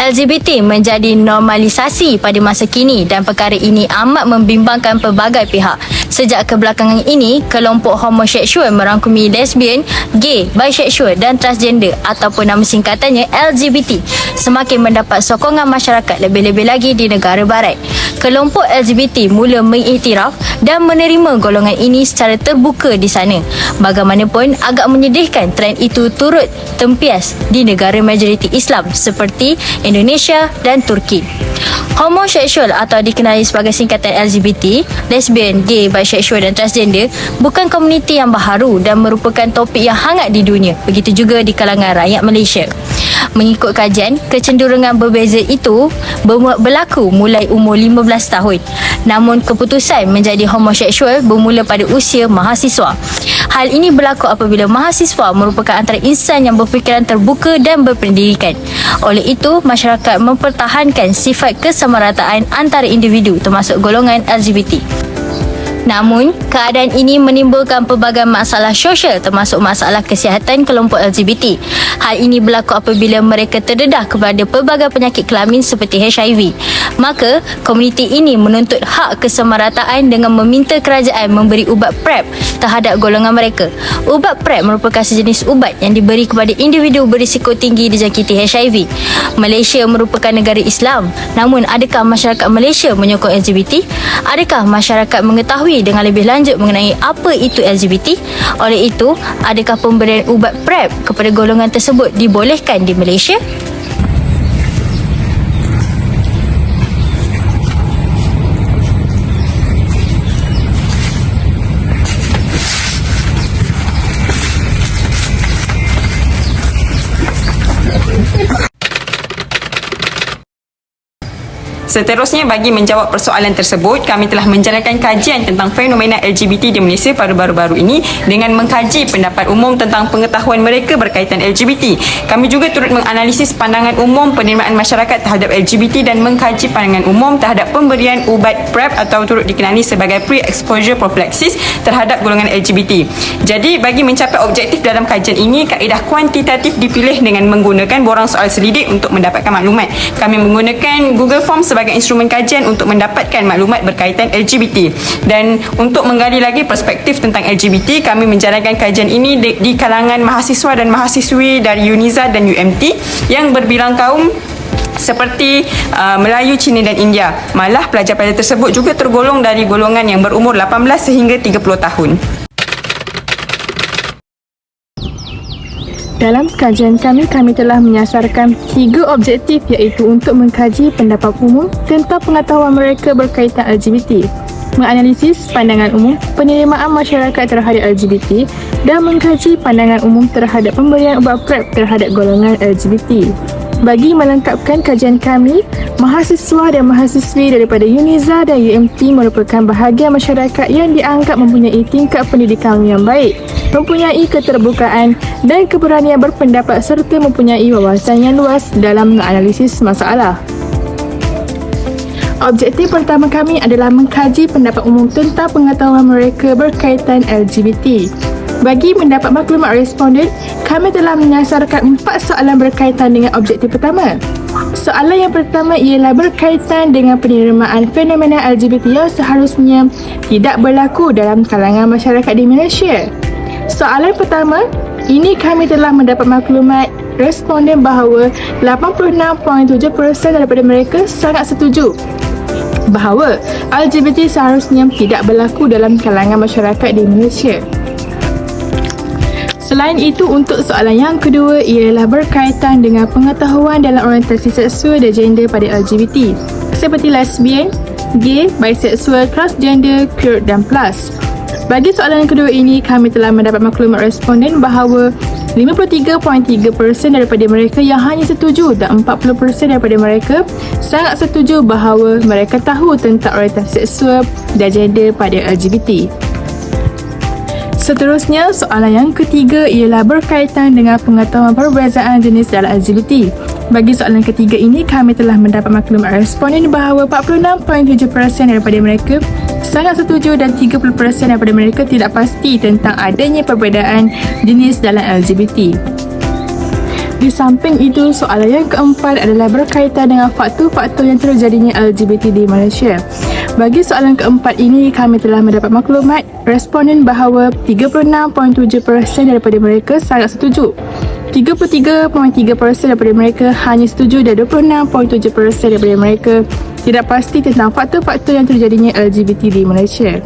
LGBT menjadi normalisasi pada masa kini dan perkara ini amat membimbangkan pelbagai pihak. Sejak kebelakangan ini, kelompok homoseksual merangkumi lesbian, gay, bisexual dan transgender ataupun nama singkatannya LGBT semakin mendapat sokongan masyarakat, lebih-lebih lagi di negara barat. Kelompok LGBT mula mengiktiraf dan menerima golongan ini secara terbuka di sana. Bagaimanapun, agak menyedihkan trend itu turut tempias di negara majoriti Islam seperti Indonesia dan Turki. Homoseksual atau dikenali sebagai singkatan LGBT, lesbian, gay, bisexual dan transgender bukan komuniti yang baharu dan merupakan topik yang hangat di dunia. Begitu juga di kalangan rakyat Malaysia. Mengikut kajian, kecenderungan berbeza itu berlaku mulai umur 15 tahun. Namun keputusan menjadi homoseksual bermula pada usia mahasiswa. Hal ini berlaku apabila mahasiswa merupakan antara insan yang berfikiran terbuka dan berpendidikan. Oleh itu, masyarakat mempertahankan sifat kesamarataan antara individu termasuk golongan LGBT. Namun, keadaan ini menimbulkan pelbagai masalah sosial termasuk masalah kesihatan kelompok LGBT. Hal ini berlaku apabila mereka terdedah kepada pelbagai penyakit kelamin seperti HIV. Maka, komuniti ini menuntut hak kesamarataan dengan meminta kerajaan memberi ubat PrEP terhadap golongan mereka. Ubat PrEP merupakan sejenis ubat yang diberi kepada individu berisiko tinggi dijangkiti HIV. Malaysia merupakan negara Islam. Namun, adakah masyarakat Malaysia menyokong LGBT? Adakah masyarakat mengetahui dengan lebih lanjut mengenai apa itu LGBT? Oleh itu, adakah pemberian ubat PrEP kepada golongan tersebut dibolehkan di Malaysia? Seterusnya, bagi menjawab persoalan tersebut, kami telah menjalankan kajian tentang fenomena LGBT di Malaysia pada baru-baru ini dengan mengkaji pendapat umum tentang pengetahuan mereka berkaitan LGBT. Kami juga turut menganalisis pandangan umum penerimaan masyarakat terhadap LGBT dan mengkaji pandangan umum terhadap pemberian ubat PrEP atau turut dikenali sebagai pre-exposure prophylaxis terhadap golongan LGBT. Jadi, bagi mencapai objektif dalam kajian ini, kaedah kuantitatif dipilih dengan menggunakan borang soal selidik untuk mendapatkan maklumat. Kami menggunakan Google Form sebagai instrumen kajian untuk mendapatkan maklumat berkaitan LGBT. Dan untuk menggali lagi perspektif tentang LGBT, kami menjalankan kajian ini di kalangan mahasiswa dan mahasiswi dari UNIZA dan UMT yang berbilang kaum seperti Melayu, Cina dan India. Malah pelajar-pelajar tersebut juga tergolong dari golongan yang berumur 18 sehingga 30 tahun. Dalam kajian kami telah menyasarkan 3 objektif, iaitu untuk mengkaji pendapat umum tentang pengetahuan mereka berkaitan LGBT, menganalisis pandangan umum penerimaan masyarakat terhadap LGBT dan mengkaji pandangan umum terhadap pemberian ubat PrEP terhadap golongan LGBT. Bagi melengkapkan kajian kami, mahasiswa dan mahasiswi daripada UNIZA dan UMT merupakan bahagian masyarakat yang dianggap mempunyai tingkat pendidikan yang baik, mempunyai keterbukaan dan keberanian berpendapat serta mempunyai wawasan yang luas dalam menganalisis masalah. Objektif pertama kami adalah mengkaji pendapat umum tentang pengetahuan mereka berkaitan LGBT. Bagi mendapat maklumat responden, kami telah menyasarkan 4 soalan berkaitan dengan objektif pertama. Soalan yang pertama ialah berkaitan dengan penerimaan fenomena LGBT yang seharusnya tidak berlaku dalam kalangan masyarakat di Malaysia. Soalan pertama, ini kami telah mendapat maklumat responden bahawa 86.7% daripada mereka sangat setuju bahawa LGBT seharusnya tidak berlaku dalam kalangan masyarakat di Malaysia. Selain itu, untuk soalan yang kedua ialah berkaitan dengan pengetahuan dalam orientasi seksual dan gender pada LGBT seperti lesbian, gay, bisexual, transgender, queer dan plus. Bagi soalan yang kedua ini, kami telah mendapat maklumat responden bahawa 53.3% daripada mereka yang hanya setuju dan 40% daripada mereka sangat setuju bahawa mereka tahu tentang orientasi seksual dan gender pada LGBT. Seterusnya, soalan yang ketiga ialah berkaitan dengan pengetahuan perbezaan jenis dalam LGBT. Bagi soalan ketiga ini, kami telah mendapat maklumat responden bahawa 46.7% daripada mereka sangat setuju dan 30% daripada mereka tidak pasti tentang adanya perbezaan jenis dalam LGBT. Di samping itu, soalan yang keempat adalah berkaitan dengan faktor-faktor yang terjadinya LGBT di Malaysia. Bagi soalan keempat ini, kami telah mendapat maklumat responden bahawa 36.7% daripada mereka sangat setuju. 33.3% daripada mereka hanya setuju dan 26.7% daripada mereka tidak pasti tentang faktor-faktor yang terjadinya LGBT di Malaysia.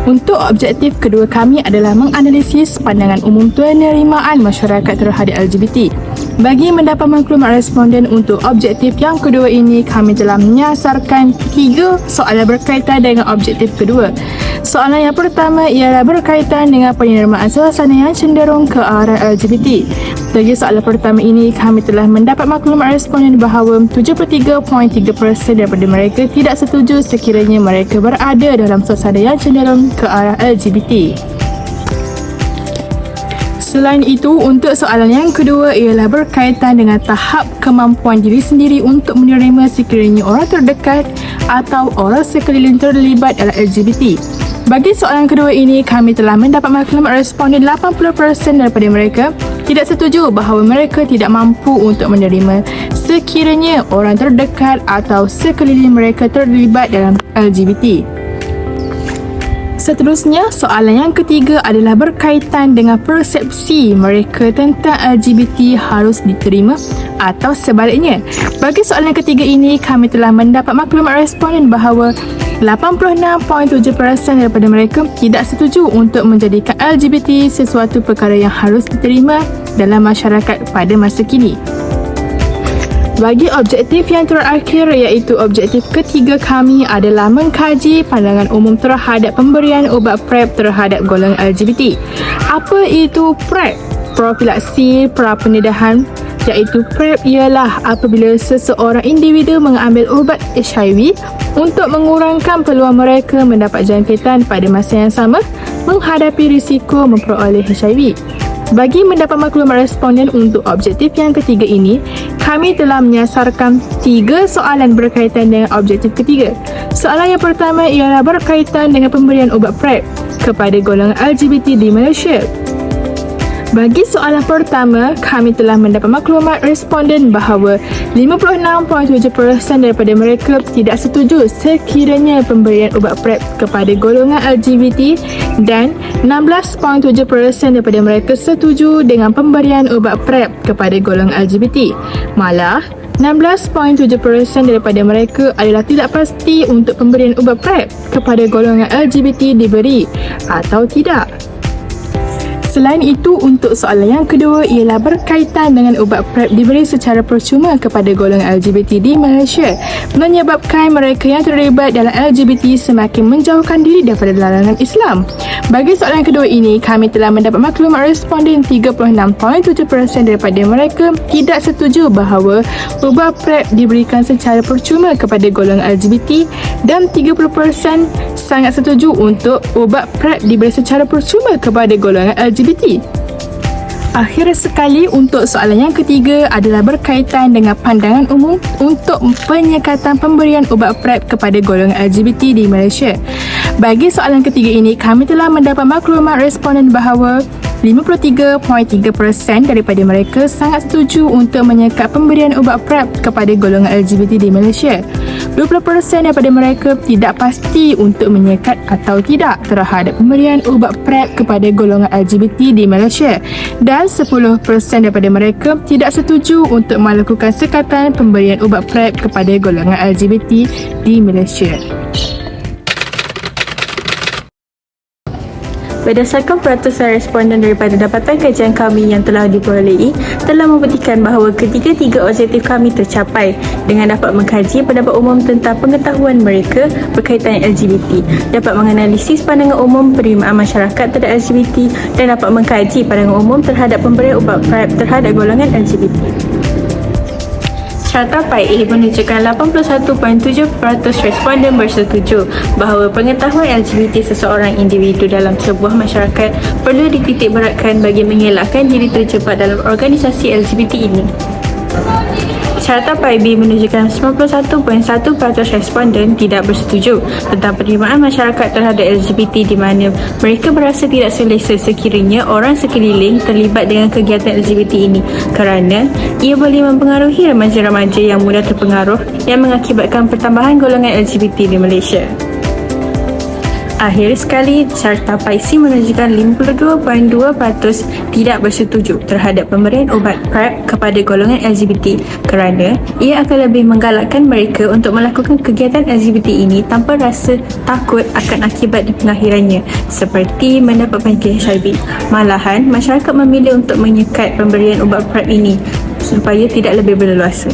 Untuk objektif kedua kami adalah menganalisis pandangan umum penerimaan masyarakat terhadap LGBT. Bagi mendapat maklumat responden untuk objektif yang kedua ini, kami telah menyasarkan 3 soalan berkaitan dengan objektif kedua. Soalan yang pertama ialah berkaitan dengan penerimaan suasana yang cenderung ke arah LGBT. Bagi soalan pertama ini, kami telah mendapat maklumat responden bahawa 73.3% daripada mereka tidak setuju sekiranya mereka berada dalam suasana yang cenderung ke arah LGBT. Selain itu, untuk soalan yang kedua ialah berkaitan dengan tahap kemampuan diri sendiri untuk menerima sekiranya orang terdekat atau orang sekeliling terlibat dalam LGBT. Bagi soalan kedua ini, kami telah mendapat maklumat responden 80% daripada mereka tidak setuju bahawa mereka tidak mampu untuk menerima sekiranya orang terdekat atau sekeliling mereka terlibat dalam LGBT. Seterusnya, soalan yang ketiga adalah berkaitan dengan persepsi mereka tentang LGBT harus diterima atau sebaliknya. Bagi soalan ketiga ini, kami telah mendapat maklumat responden bahawa 86.7% daripada mereka tidak setuju untuk menjadikan LGBT sesuatu perkara yang harus diterima dalam masyarakat pada masa kini. Bagi objektif yang terakhir, iaitu objektif ketiga kami adalah mengkaji pandangan umum terhadap pemberian ubat PrEP terhadap golongan LGBT. Apa itu PrEP? Profilaksi prapendedahan, iaitu PrEP ialah apabila seseorang individu mengambil ubat HIV untuk mengurangkan peluang mereka mendapat jangkitan pada masa yang sama menghadapi risiko memperoleh HIV. Bagi mendapat maklumat responden untuk objektif yang ketiga ini, kami telah menyasarkan 3 soalan berkaitan dengan objektif ketiga. Soalan yang pertama ialah berkaitan dengan pemberian ubat PrEP kepada golongan LGBT di Malaysia. Bagi soalan pertama, kami telah mendapat maklumat responden bahawa 56.7% daripada mereka tidak setuju sekiranya pemberian ubat PrEP kepada golongan LGBT dan 16.7% daripada mereka setuju dengan pemberian ubat PrEP kepada golongan LGBT. Malah, 16.7% daripada mereka adalah tidak pasti untuk pemberian ubat PrEP kepada golongan LGBT diberi atau tidak. Selain itu, untuk soalan yang kedua ialah berkaitan dengan ubat PrEP diberi secara percuma kepada golongan LGBT di Malaysia, menyebabkan mereka yang terlibat dalam LGBT semakin menjauhkan diri daripada larangan Islam. Bagi soalan kedua ini, kami telah mendapat maklumat responden 36.7% daripada mereka tidak setuju bahawa ubat PrEP diberikan secara percuma kepada golongan LGBT dan 30% sangat setuju untuk ubat PrEP diberi secara percuma kepada golongan LGBT. Akhir sekali, untuk soalan yang ketiga adalah berkaitan dengan pandangan umum untuk penyekatan pemberian ubat PrEP kepada golongan LGBT di Malaysia. Bagi soalan ketiga ini, kami telah mendapat maklumat responden bahawa 53.3% daripada mereka sangat setuju untuk menyekat pemberian ubat PrEP kepada golongan LGBT di Malaysia. 20% daripada mereka tidak pasti untuk menyekat atau tidak terhadap pemberian ubat PrEP kepada golongan LGBT di Malaysia, dan 10% daripada mereka tidak setuju untuk melakukan sekatan pemberian ubat PrEP kepada golongan LGBT di Malaysia. Berdasarkan peratusan responden daripada dapatan kajian kami yang telah diperolehi, telah membuktikan bahawa ketiga-tiga objektif kami tercapai dengan dapat mengkaji pendapat umum tentang pengetahuan mereka berkaitan LGBT, dapat menganalisis pandangan umum penerimaan masyarakat terhadap LGBT dan dapat mengkaji pandangan umum terhadap pemberian ubat PrEP terhadap golongan LGBT. Carta PAI menunjukkan 81.7% responden bersetuju bahawa pengetahuan LGBT seseorang individu dalam sebuah masyarakat perlu dititikberatkan bagi mengelakkan diri terjebak dalam organisasi LGBT ini. Carta PIB menunjukkan 91.1% responden tidak bersetuju tentang penerimaan masyarakat terhadap LGBT di mana mereka berasa tidak selesa sekiranya orang sekeliling terlibat dengan kegiatan LGBT ini kerana ia boleh mempengaruhi remaja-remaja yang mudah terpengaruh yang mengakibatkan pertambahan golongan LGBT di Malaysia. Akhir sekali, carta PIC menunjukkan 52.2% tidak bersetuju terhadap pemberian ubat PrEP kepada golongan LGBT kerana ia akan lebih menggalakkan mereka untuk melakukan kegiatan LGBT ini tanpa rasa takut akan akibat di pengakhirannya seperti mendapat penyakit HIV. Malahan, masyarakat memilih untuk menyekat pemberian ubat PrEP ini supaya tidak lebih berleluasa.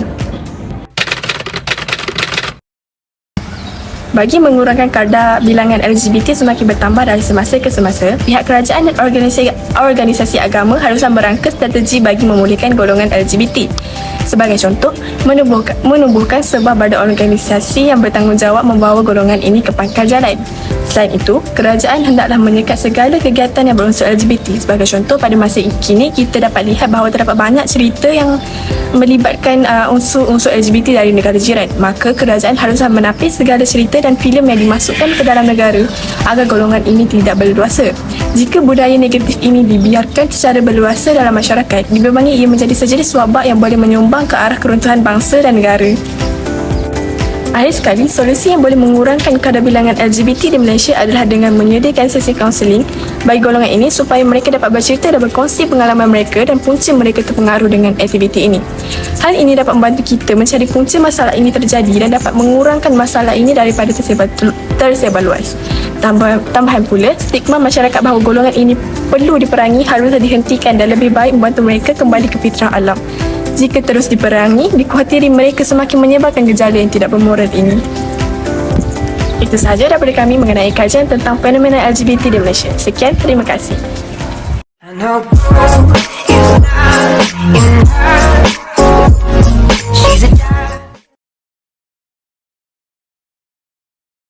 Bagi mengurangkan kadar bilangan LGBT semakin bertambah dari semasa ke semasa, pihak kerajaan dan organisasi agama haruslah merangka strategi bagi memulihkan golongan LGBT. Sebagai contoh, menubuhkan sebuah badan organisasi yang bertanggungjawab membawa golongan ini ke pangkal jalan. Selain itu, kerajaan hendaklah menyekat segala kegiatan yang berunsur LGBT. Sebagai contoh, pada masa kini kita dapat lihat bahawa terdapat banyak cerita yang melibatkan unsur-unsur LGBT dari negara jiran. Maka kerajaan haruslah menapis segala cerita dan filem yang dimasukkan ke dalam negara agar golongan ini tidak berleluasa. Jika budaya negatif ini dibiarkan secara berleluasa dalam masyarakat, dibebangi ia menjadi sejenis wabak yang boleh menyumbang ke arah keruntuhan bangsa dan negara. Akhir sekali, solusi yang boleh mengurangkan kadar bilangan LGBT di Malaysia adalah dengan menyediakan sesi kaunseling bagi golongan ini supaya mereka dapat bercerita dan berkongsi pengalaman mereka dan punca mereka terpengaruh dengan aktiviti ini. Hal ini dapat membantu kita mencari punca masalah ini terjadi dan dapat mengurangkan masalah ini daripada tersebar luas. Tambahan pula, stigma masyarakat bahawa golongan ini perlu diperangi haruslah dihentikan dan lebih baik membantu mereka kembali ke fitrah alam. Jika terus diperangi, dikhawatiri mereka semakin menyebarkan gejala yang tidak bermoral ini. Itu sahaja daripada kami mengenai kajian tentang fenomena LGBT di Malaysia. Sekian, terima kasih.